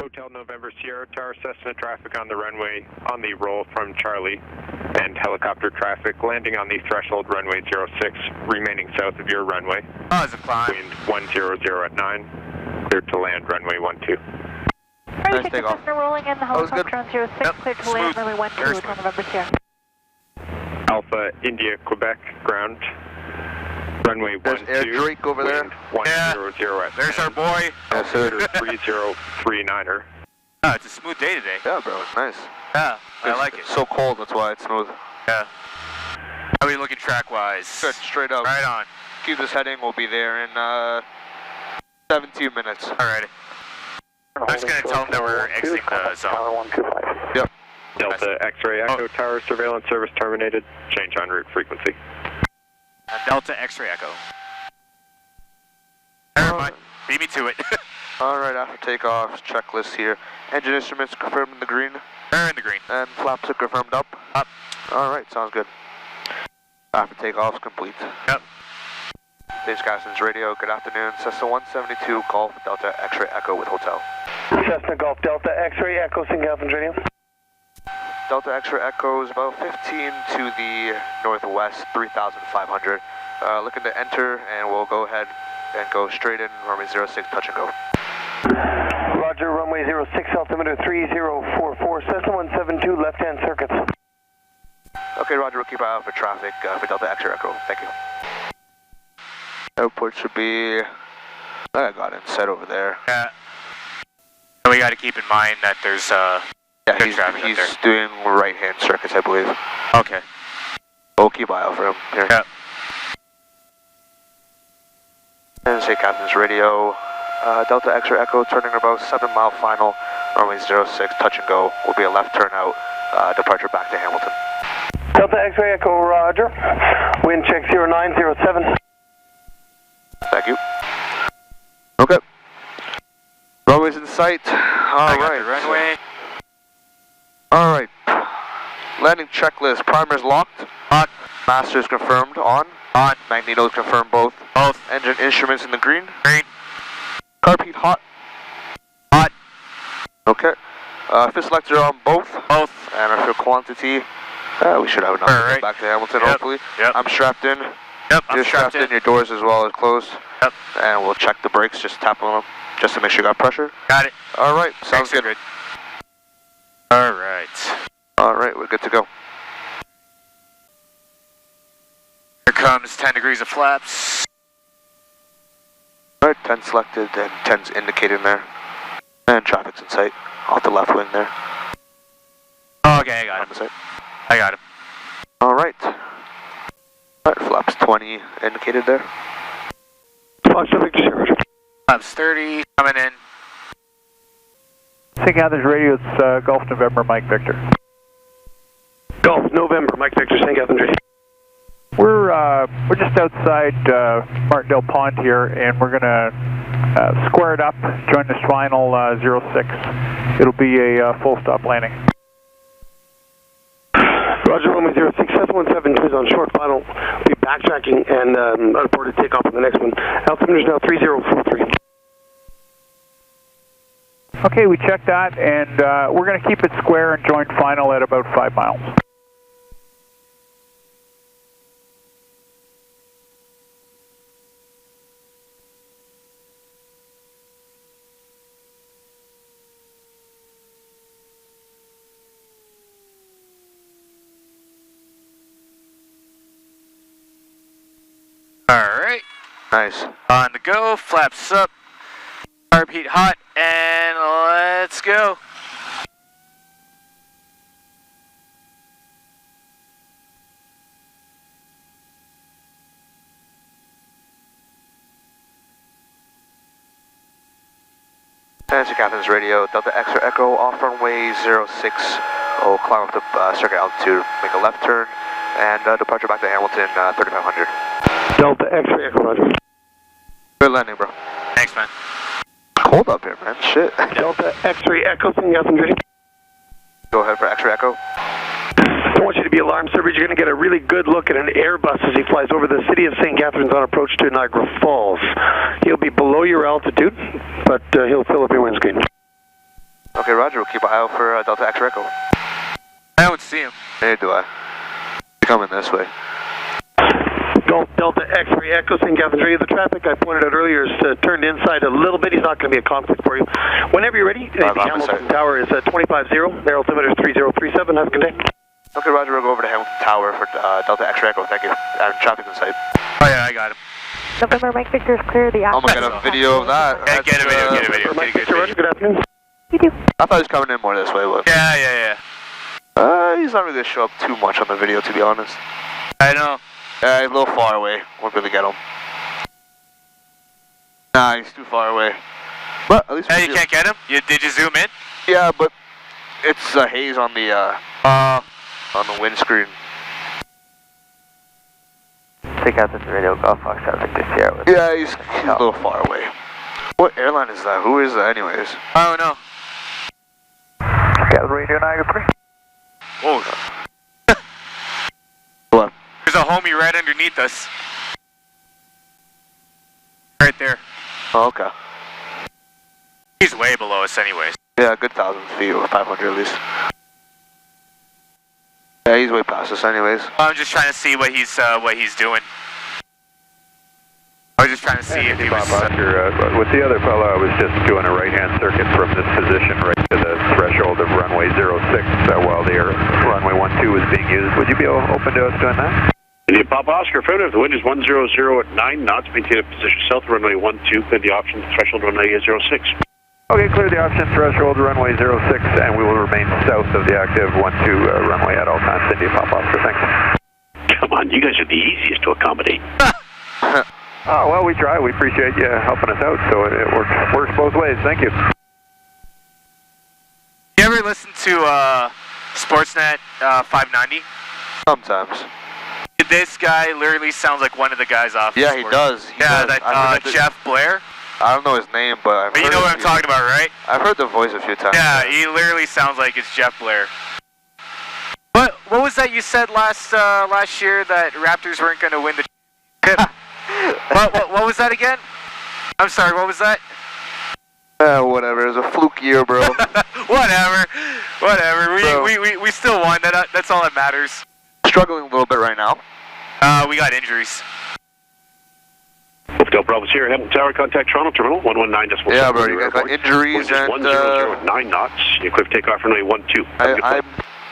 Hotel November Sierra Tower, Cessna traffic on the runway on the roll from Charlie, and helicopter traffic landing on the threshold runway 06, remaining south of your runway. Oh, it's a climb. Wind 100 at 9, clear to land runway 12. Nice takeoff. Rolling in the helicopter on 06, yep. Clear to land runway 12, Hotel November Sierra. Alpha India Quebec ground. Runway 12. There's AerJoe over there. 100 at there's 10. our boy. Yes, sir. 3039er. Oh, it's a smooth day today. Yeah, bro, it's nice. Yeah, I like it. It's so cold, that's why it's smooth. Yeah. How are we looking track-wise? Good, straight up. Right on. Keep this heading, we'll be there in 17 minutes. Alrighty. I'm just going to tell them that we're exiting the zone. Tower 125. Yep. Delta X-ray Echo Tower surveillance service terminated. Change en route frequency. Delta X-ray Echo. Never mind. Beat me to it. Alright, after takeoff, checklist here. Engine instruments confirmed in the green. They're in the green. And flaps are confirmed up. Up. Alright, sounds good. After takeoff, complete. Yep. Dave Scarson's radio, good afternoon. Cessna 172 Golf Delta X-ray Echo with hotel. Cessna Golf Delta X-ray Echo, St. Catherine's radio. Delta X-ray Echo is about 15 to the northwest, 3,500. Looking to enter, and we'll go ahead and go straight in, runway 06, touch and go. Roger, runway 06, altimeter 3044, Cessna 172, left-hand circuits. Okay, Roger, we'll keep an eye out for traffic for Delta X-ray Echo. Thank you. Airport should be, I got it set over there. Yeah. And we got to keep in mind that there's yeah, he's doing right-hand circuits, I believe. Okay. We'll keep an eye out for him here. Yeah. And St. Catherine's radio, Delta X-ray Echo turning about 7 mile final, runway 06, touch and go. Will be a left turn out, departure back to Hamilton. Delta X-ray Echo, Roger. Wind check 0907. Thank you. Okay. Runway's in sight. All right. Runway. All right. Landing checklist. Primer's locked. On. Master's confirmed. On. On. Magnetos confirmed both. Both. Engine instruments in the green. Green. Carb heat hot. Hot. Okay. Fit selector on both. Both. And our fuel quantity. We should have enough to get back to Hamilton, hopefully. Yep. I'm strapped in. Yep, You're strapped in. Your doors as well as closed. Yep. And we'll check the brakes, just tap on them, just to make sure you got pressure. Got it. All right, sounds good. All right. All right, we're good to go. Here comes 10 degrees of flaps. All right, 10 selected and 10's indicated there. And traffic's in sight, off the left wing there. Okay, I got him. I got him. All right. All right, flaps 20 indicated there. Fox Victor Sierra. Flaps 30 coming in. St. Catherine's radio, it's Golf November, Mike Victor. Golf November, Mike Victor, St. Catherine's radio. We're just outside Martindale Pond here, and we're gonna square it up, join this final 06. It'll be a full stop landing. Roger, runway 06, Cessna 172 is on short final. We'll be backtracking and reported takeoff on the next one. Altimeter is now 3043. Okay, we checked that, and we're going to keep it square and join final at about 5 miles. Alright. Nice. On the go, flaps up, carb heat hot, and let's go. And St. Catherine's radio, Delta X-ray Echo, off runway 06. We'll climb up the circuit altitude, make a left turn, and departure back to Hamilton, 3500. Delta X-ray Echo, Roger. Good landing, bro. Thanks, man. Cold up here, man. Shit. Delta X-ray Echo, St. Catherine's radio. Go ahead for X-ray Echo. I want you to be alarmed, sir, but you're going to get a really good look at an Airbus as he flies over the city of St. Catherine's on approach to Niagara Falls. He'll be below your altitude, but he'll fill up your windscreen. Okay, roger. We'll keep an eye out for Delta X-ray Echo. I don't see him. Neither do I. He's coming this way. Delta X-ray Echo, St. Catharines Radio. The traffic I pointed out earlier is turned inside a little bit. He's not going to be a conflict for you. Whenever you're ready, the Hamilton Tower is 250. Their altimeter is 3037. Have a good day. Okay, roger. We'll go over to Hamilton Tower for Delta X-ray Echo. Thank you. Traffic in sight. Oh yeah, I got him. November, Mike Victor is clear. The I'm gonna get a video of that. Yeah, get a video. Mike Victor, Roger, good afternoon. You do. I thought he was coming in more this way, but Yeah. he's not really gonna show up too much on the video, to be honest. I know. He's a little far away. Won't really get him. Nah, he's too far away. But at least Hey, you can't get him? Did you zoom in? Yeah, but it's a haze on the windscreen. Take out this radio, Golf Fox out Victor Sierra. Yeah, he's a little far away. What airline is that? Who is that anyways? I don't know. Got radio Niagara 3. Oh. What? There's a homie right underneath us. Right there. Oh, okay. He's way below us anyways. Yeah, a good 1,000 feet or 500 at least. Yeah, he's way past us anyways. I'm just trying to see what he's doing. I was just trying to see if he was... with the other fellow, I was just doing a right-hand circuit from this position right to the threshold of runway 06 while the runway 12 was being used. Would you be open to us doing that? India Papa Oscar, affirmative. The wind is 100 at 9 knots. Maintain a position south of runway 12. Clear the option threshold runway 06. Okay, clear the option threshold runway 06, and we will remain south of the active 12 runway at all times. India Papa Oscar, thanks. Come on, you guys are the easiest to accommodate. Oh, well, we try. We appreciate you helping us out, so it works both ways. Thank you. You ever listen to Sportsnet 590? Sometimes. This guy literally sounds like one of the guys off. Yeah, he does. That Jeff Blair. I don't know his name, but you know what I'm talking about, right? I've heard the voice a few times. Yeah, he literally sounds like it's Jeff Blair. What was that you said last year that Raptors weren't going to win the championship? what was that again? I'm sorry, what was that? Whatever. It was a fluke year, bro. Whatever. Bro. We still won. That's all that matters. Struggling a little bit right now. We got injuries. Hotel Bravo's here. Hamilton Tower, contact Toronto Terminal 119.7. Yeah, bro, you guys got injuries and... 100 at 9 knots. You clear takeoff runway 12. I'm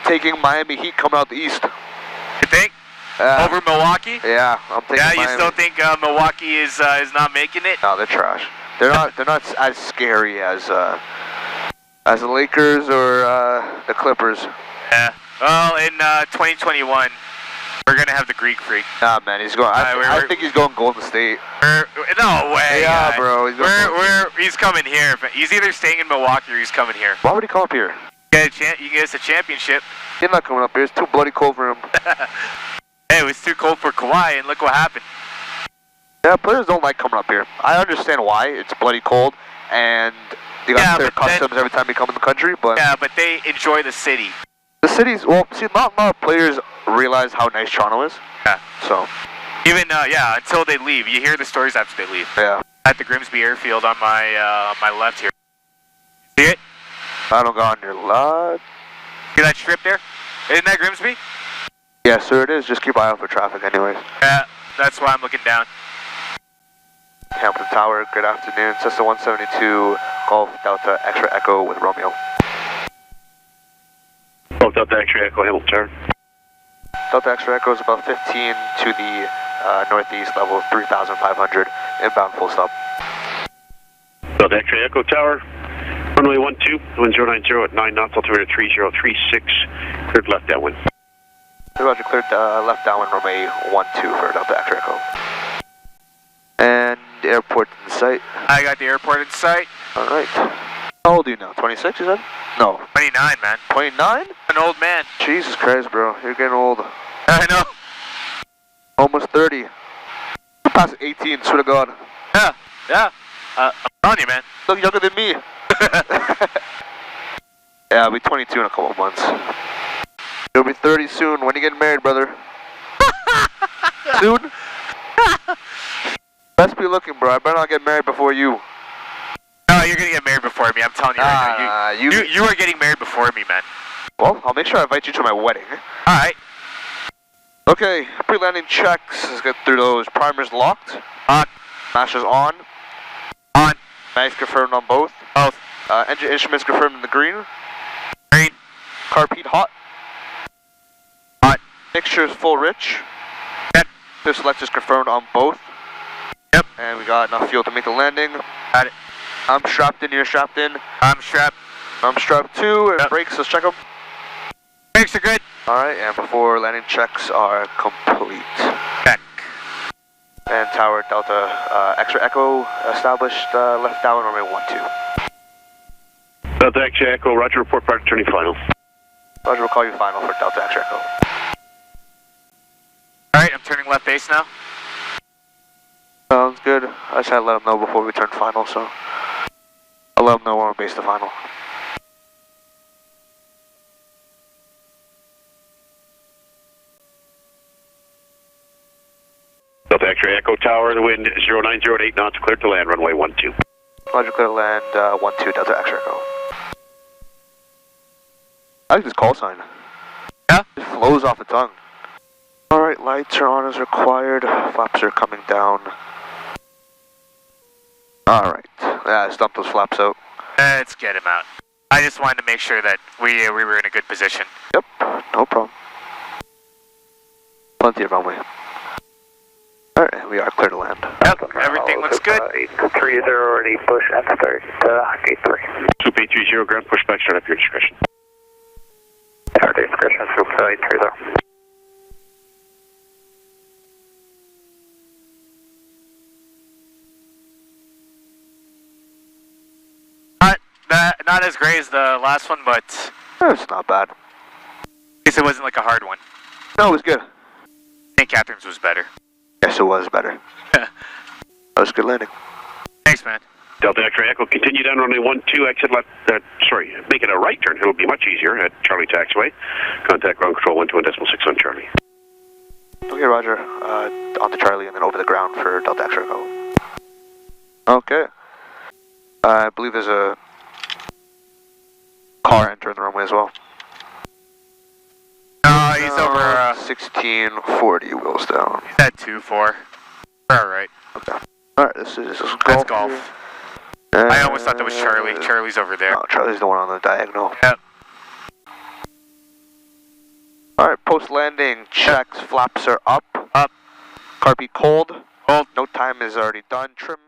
taking Miami Heat coming out the east. You think? Over Milwaukee? Yeah, I'm taking Miami. Yeah, you still think Milwaukee is not making it? No, they're trash. They're not as scary as the Lakers or the Clippers. Yeah. Well, in 2021, we're gonna have the Greek Freak. Nah, man, he's going. I think he's going Golden State. No way. Yeah, bro. He's coming here. He's either staying in Milwaukee or he's coming here. Why would he come up here? You can get us a championship. He's not coming up here. It's too bloody cold for him. Hey, it was too cold for Kawhi, and look what happened. Yeah, players don't like coming up here. I understand why. It's bloody cold, and you got their customs every time you come in the country. But yeah, but they enjoy the city. The city's, well, see, not a lot of players realize how nice Toronto is. Yeah. So. Even, until they leave. You hear the stories after they leave. Yeah. At the Grimsby Airfield on my left here. See it? I don't go on your left. See that strip there? Isn't that Grimsby? Yeah, sir, it is. Just keep an eye out for traffic anyways. Yeah, that's why I'm looking down. Hamilton Tower, good afternoon. Cessna 172, Golf Delta X-ray Echo with Romeo. Golf Delta X-ray Echo, Hamilton Tower. Delta X-ray Echo is about 15 to the northeast, level 3,500, inbound full stop. Delta X-ray Echo Tower, runway 12, wind 090 at 9 knots, altimeter 3036, cleared left downwind. Roger, cleared left downwind, runway 12 for Delta X-ray Echo. And the airport in sight. I got the airport in sight. Alright. How old are you now? 26, you said? No. 29, man. 29? An old man. Jesus Christ, bro. You're getting old. I know. Almost 30. You're past 18, swear to God. Yeah. I'm on you, man. Look younger than me. Yeah, I'll be 22 in a couple of months. You'll be 30 soon. When are you getting married, brother? Soon? Best be looking, bro. I better not get married before you. No, you're gonna get married. married before me. I'm telling you right now. You are getting married before me, man. Well, I'll make sure I invite you to my wedding. All right. Okay, pre-landing checks. Let's get through those. Primers locked. On. Mashers on. On. Mags confirmed on both. Both. Engine instruments confirmed in the green. Green. Carpet hot. Hot. Mixture is full rich. Yep. This select is confirmed on both. Yep. And we got enough fuel to make the landing. Got it. I'm strapped in, you're strapped in. I'm strapped. I'm strapped too, and yep. brakes, let's check them. Brakes are good. Alright, and before landing checks are complete. Check. And tower Delta X-ray Echo established left down runway 12. Delta X-ray Echo, roger, report prior to turning final. Roger, we'll call you final for Delta X-ray Echo. Alright, I'm turning left base now. Sounds good. I just had to let them know before we turn final, so I'll let them know when we're base to final. Delta X-ray Echo Tower, the wind 090 at 8 knots, cleared to land, runway 12. Roger, clear to land 12, Delta X-ray Echo. I like this call sign. Yeah? It flows off the tongue. Alright, lights are on as required. Flaps are coming down. Alright. Yeah, I stumped those flaps out. Let's get him out. I just wanted to make sure that we were in a good position. Yep, no problem. Plenty of runway. Alright, we are clear to land. Yep, everything looks good. 30 already push and start gate 3. Swoop 830, ground pushback, start up your discretion. Our discretion, swoop 830. Not as great as the last one, but it's not bad. at least it wasn't like a hard one. No, it was good. St. Catherine's was better. Yes, it was better. That was a good landing. Thanks, man. Delta X-ray Echo, continue down runway 12, exit left, make it a right turn, it'll be much easier at Charlie Taxiway. Contact ground control 121.6 on Charlie. Okay, roger. Onto Charlie and then over the ground for Delta X-ray Echo. Okay. I believe there's a car entering the runway as well. He's over 1640 wheels down. He's at 2-4. We're alright. Okay. Alright, this is golf. That's golf. I almost thought that was Charlie. Charlie's over there. No, Charlie's the one on the diagonal. Yep. Alright, post landing checks. Flaps are up. Up. Carpet cold. Cold. No time is already done. Trim